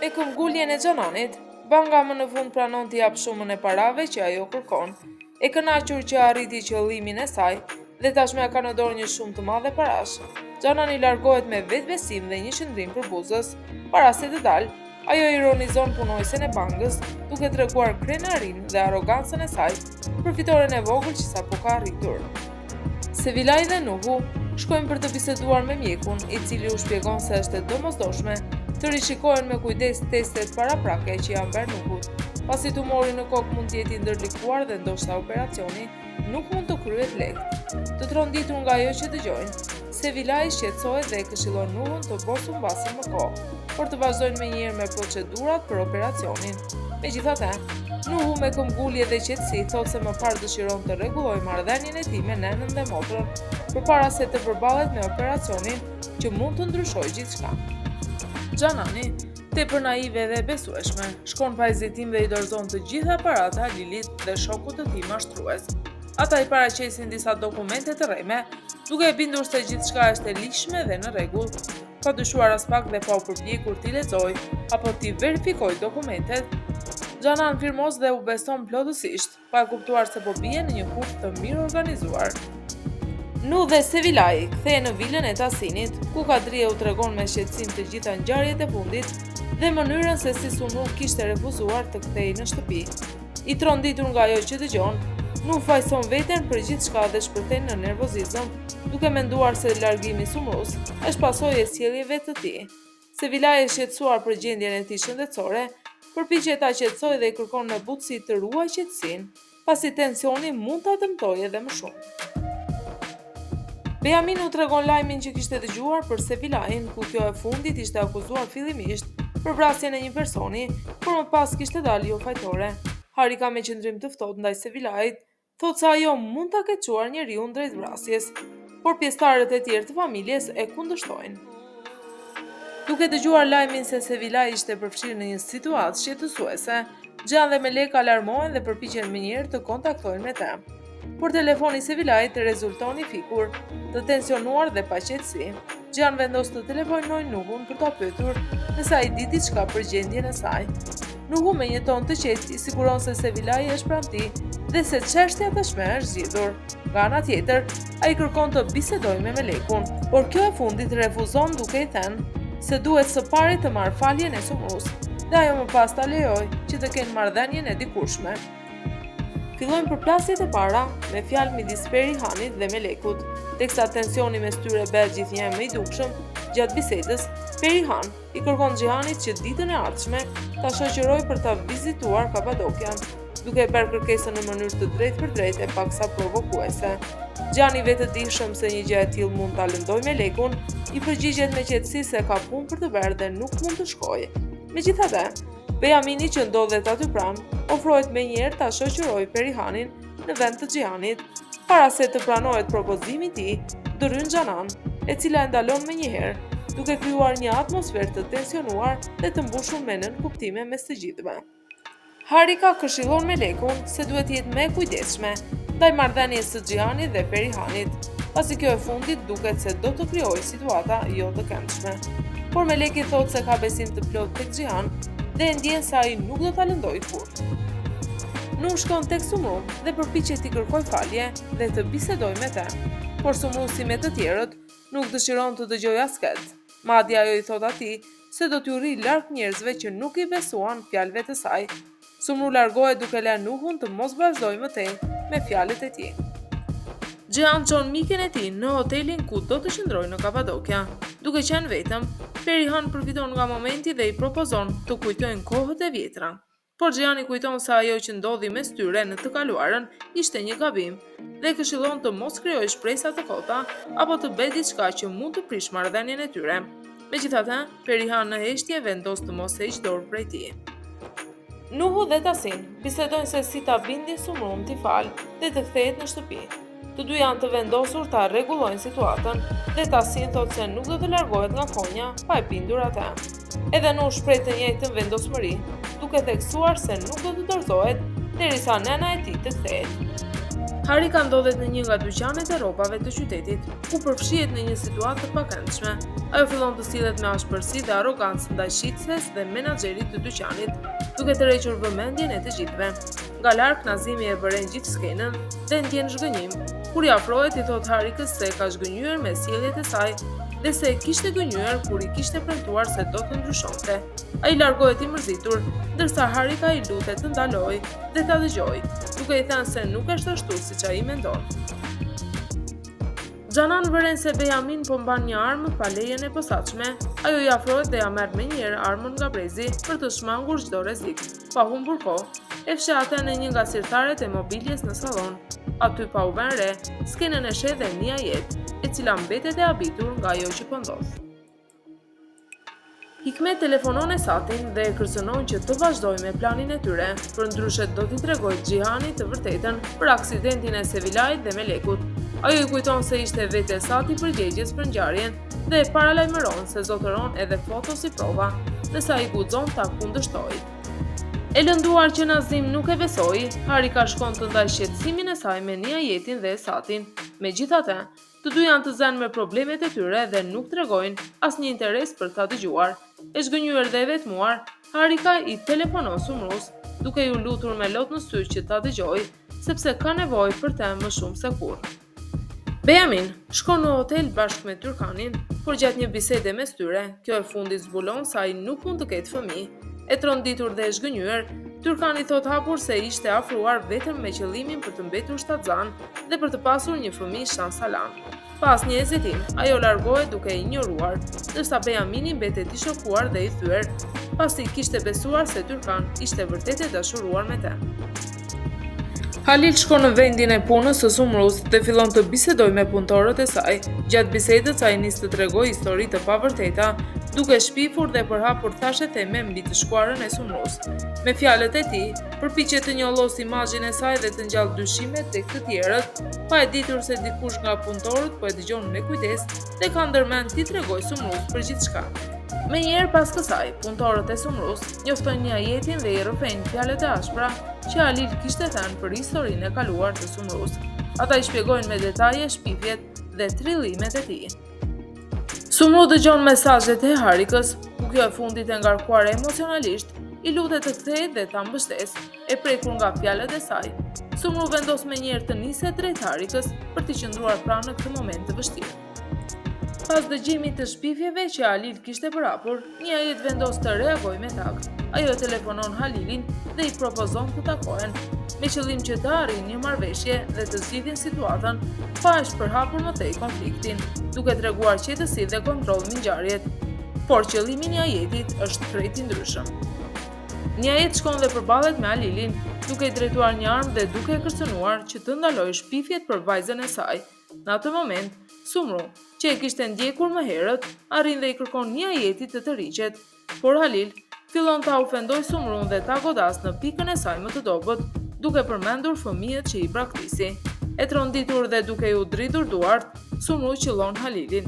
Me këmbgulljen e Xhananit, banka më në fund pranon t'i jap shumën e parave që ajo kërkon. E kënaqur që arriti qëllimin e saj dhe tashmë ka në dorë një shumë të madhe parash, Xhanani largohet me vetbesim dhe një qëndrim përbuzës. Para se të dalë, ajo ironizon punojësen e bankës, duke treguar krenarinë dhe arrogancën e saj për fitoren e vogël që sapo ka arritur. Sevilaj dhe Nuhu shkojnë për të biseduar me mjekun, i cili u shpjegon se është e domosdoshme të rishikohen me kujdes testet paraprake që janë bërë Nuhut. Pasi tumori në kokë mund të jetë i ndërlikuar dhe ndoshta operacioni nuk mund të kryhet lehtë. Të tronditur nga ajo që dëgjojnë, Sevilaj shqetësohet dhe këshillon Nuhun të bosu mbasin më kohë, por të vazhdojnë menjëherë me procedurat për operacionin. Megjithatë, Nuhu me këmbgulje dhe qetësi thotë se më parë dëshiron të rregullojë marrëdhënien e tij me nënën dhe motrën, përpara se të përballet me operacionin që mund të ndryshojë gjithçka. Xhanani, tepër naive dhe besueshme, shkon pa hezitim dhe i dorëzon të gjitha parata Lilit dhe shokut të tij mashtrues. Ata i paraqesin disa dokumente të rreme, duke e bindur se gjithçka është e lishme dhe në rregull, pa dyshuar as pak dhe pa u përpjekur t'i lexojë apo t'i verifikojë dokumentet. Xhanan firmos dhe u beson plotësisht, pa e kuptuar se po bie në një kurt të mirë organizuar. Nu dhe Sevilaj kthehen në vilën e Tasinit, ku Kadria u tregon me shqetësim të gjitha ngjarjet e fundit dhe mënyrën se si Sunu kishte refuzuar të kthehej në shtëpi. I tronditur nga ajo që dëgjon, Nu fajson veten për gjithçka dhe shpërthen në nervozizëm, duke menduar se largimi i Sunus është pasojë e sjelljeve të tij. Sevilaj e shqetësuar për gjendjen e tij shëndetësore, përpiqet ta qetësojë dhe i kërkon me butësi të ruajë qetësinë, pasi tensioni mund ta dëmtojë edhe më shumë. Beamin u tregon lajmin që kishte dëgjuar për Sevilajin, ku kjo e fundit ishte akuzuar fillimisht për vrasjen e një personi, por më pas kishte dalë jo fajtore. Harika me qëndrim të ftohtë ndaj Sevilajit, thotë se ajo mund ta ketë çuar njeriu drejt vrasjes, por pjesëtarët e tjerë të familjes e kundërshtojnë. Duke dëgjuar lajmin se Sevilaj ishte përfshirë në një situatë shqetësuese, Xhan dhe Melek alarmohen dhe përpiqen menjëherë të kontaktojnë me të. Por telefoni i Sevilajit rezulton i fikur, të tensionuar dhe pa qetësi. Xhan vendos të telefonojë Nuhun për ta pyetur nëse ai di diçka për gjendjen e saj. Nuhu me një ton të qetë i siguron se Sevilaj është pranë tij dhe se çështja tashmë është zgjidhur. Nga ana tjetër, ai kërkon të bisedojë me Melekun, por kjo e fundit refuzon duke i thënë se duhet së pari të marrë faljen e Sunus dhe ajo më pas ta lejojë që të kenë marrëdhënien e dikurshme. Fillojnë përplasjet e para me fjalë midis Perihanit dhe Melekut, teksa tensioni mes tyre bëhet gjithnjë më i dukshëm. Gjatë bisedës, Perihan i kërkon Xhanit që ditën e ardhshme ta shoqërojë për ta vizituar Kapadokjan, duke bërë kërkesën në mënyrë të drejtë e paksa provokuese. Xhani vetëdijshëm se një gjë e tillë mund ta lëndojë Melekun, i përgjigjet me qetësi se ka punë për të bërë dhe nuk mund të shkojë. Megjithatë, Beamini që ndodhet aty pranë, ofrohet menjëherë ta shoqërojë Perihanin në vend të Xhanit. Para se të pranohet propozimi i tij, ndryn Xhanan, e cila e ndalon menjëherë, duke krijuar një atmosferë të tensionuar dhe të mbushur me nënkuptime mes të gjithëve. Harika këshillon Melekun se duhet të jetë më e kujdesshme ndaj marrëdhënies së Xhanit dhe Perihanit, pasi kjo e fundit duket se do të krijojë situata jo të këndshme. Por Meleki thotë se ka besim të plotë tek Xhan dhe e ndjen se ai nuk do ta lëndojë kurrë. Nuk shkon tek Sumru dhe përpiqet t'i kërkojë falje dhe të bisedojë me të, por Sumru si me të tjerët nuk dëshiron të dëgjojë asket. Madje ajo i thot atij se do t'u rri larg njerëzve që nuk i besuan fjalëve të saj. Sumru largohet duke lënë Nuhun të mos vazhdojë më tej me fjalët e tij. Xhan çon miken e tij në hotelin ku do të qëndrojë në Kapadokja. Duke qenë vetëm, Perihan përfiton nga momenti dhe i propozon të kujtojnë kohët e vjetra. Por Xhan i kujton se ajo që ndodhi mes tyre në të kaluarën ishte një gabim dhe këshillon të mos krijojë shpresa të kota apo të bëjë diçka që mund të prish marrëdhënien e tyre. Megjithatë, Perihan në heshtje vendos të mos heqë dorë prej tij. Nuhu dhe Tasin bisedojnë se si ta bindin Sumrun t'i falë dhe të kthehet në shtëpi. Të dy janë të vendosur ta rregullojnë situatën dhe Tasin thotë se nuk do të largohet nga konja pa e bindur atë. Edhe Nuhu shpreh të njëjtën vendosmëri, duke theksuar se nuk do të dorëzohet derisa nëna e tij të kthehet. Harika ndodhet në një nga dyqanet e rropave të qytetit, ku përfshihet në një situatë të pakëndshme. Ajo fillon të sillet me ashpërsi dhe arrogancë ndaj shitses dhe menaxherit të dyqanit, duke tërhequr vëmendjen e të gjithëve. Nga larg Nazimi e vëren gjithë skenën dhe ndjen zhgënjim. Kur i afrohet i thot Harikës se ka zhgënjur me sjelljet e saj dhe se e kishte gënjur kur i kishte premtuar se do të ndryshonte. Ai largohet i mërzitur, ndërsa Harika i lutet të ndalojë dhe ta dëgjojë, duke i thënë se nuk është ashtu siç ai mendon. Xhanan vëren se Bejamin po mban një armë pa lejen e posaçme. Ajo i afrohet dhe ja merr menjëherë armën nga brezi për të shmangur çdo rrezik. Pa humbur kohë, e fshe atë në një nga sirtaret e mobiljes në sallon. Aty pa u vënë re, skenën e sheh dhe Nia Jetë, e cila mbetet e habitur nga ajo që po ndodh. Hikmet telefonon Esatin dhe e kërcënon që të vazhdojë me planin e tyre, përndryshe do t'i tregojë Xhihanit të vërtetën për aksidentin e Sevilait dhe Melekut. Ajo i kujton se ishte vetë Esati përgjegjës për ngjarjen dhe e paralajmëron se zotëron edhe foto si prova, ndërsa i guxon ta kundërshtojë. E lënduar që Nazim nuk e besoi, Harika shkon të ndaj shqetësimin e saj me Nia Jetin dhe Esatin. Megjithatë, të dy janë të zënë me problemet e tyre dhe nuk tregojnë asnjë interes për ta dëgjuar. E zgënjur dhe e vetmuar, Harika i telefonon Sumrus, duke ju lutur me lot në sy që ta dëgjojë, sepse ka nevojë për të më shumë se kurrë. Bejamin shkon në hotel bashkë me Tyrkanin, por gjatë një bisede mes tyre, kjo e fundit zbulon se ai nuk mund të ketë fëmijë. E tronditur dhe e zgënjur, Tyrkani thot hapur se ishte afruar vetëm me qëllimin për të mbetur shtatzan dhe për të pasur një fëmijë shansalan. Pas një hezitim, ajo largohet duke i injoruar, ndërsa Bejamini mbetet i shokuar dhe i thyer, pasi kishte besuar se Tyrkan ishte vërtet e dashuruar me të. Halil shkon në vendin e punës së Sumrus dhe fillon të bisedojë me punëtorët e saj. Gjatë bisedës ai nis të tregojë histori të pavërteta, duke shpifur dhe përhapur thashe theme mbi të shkuarën e Sumrus. Me fjalët e tij, përpiqet të njollos imazhin e saj dhe të ngjall dyshimet tek të tjerët, pa e ditur se dikush nga punëtorët po e dëgjon me kujdes dhe ka ndërmend t'i tregojë Sumrus për gjithçka. Menjëherë pas kësaj, punëtorët e Sumrus njoftojnë Nia Jetin dhe i rrëfejnë fjalët e ashpra që Halil kishte thënë për historinë e kaluar të Sumrus. Ata i shpjegojnë me detaje shpifjet dhe trillimet e tij. Sumru dëgjon mesazhet e Harikës, ku kjo e fundit e ngarkuar emocionalisht, i lutet të kthehet dhe ta mbështesë, e prekur nga fjalët e saj. Sumru vendos menjëherë të niset drejt Harikës për të qëndruar pranë në këtë moment të vështirë. Pas dëgjimit të shpifjeve që Halil kishte përhapur, Nia Jetë vendos të reagojë me takt. Ajo telefonon Halilin dhe i propozon të takohen, me qëllim që të arrijnë një marrëveshje dhe të zgjidhin situatën, pa e shpërhapur më tej konfliktin, duke treguar qetësi dhe kontroll mbi ngjarjet. Por qëllimi i Nia Jetit është krejt i ndryshëm. Nia Jetë shkon dhe përballet me Halilin, duke i drejtuar një armë dhe duke e kërcënuar që të ndalojë shpifjet për vajzën e saj. Në atë moment, Sumru, që e kishte ndjekur më herët, arrin dhe i kërkon Nia Jetit të tërhiqet, por Halil fillon ta ofendojë Sumrun dhe ta godas në pikën e saj më të dobët, duke përmendur fëmijët që i braktisi. E tronditur dhe duke u dritur duart, Sumru qëllon Halilin.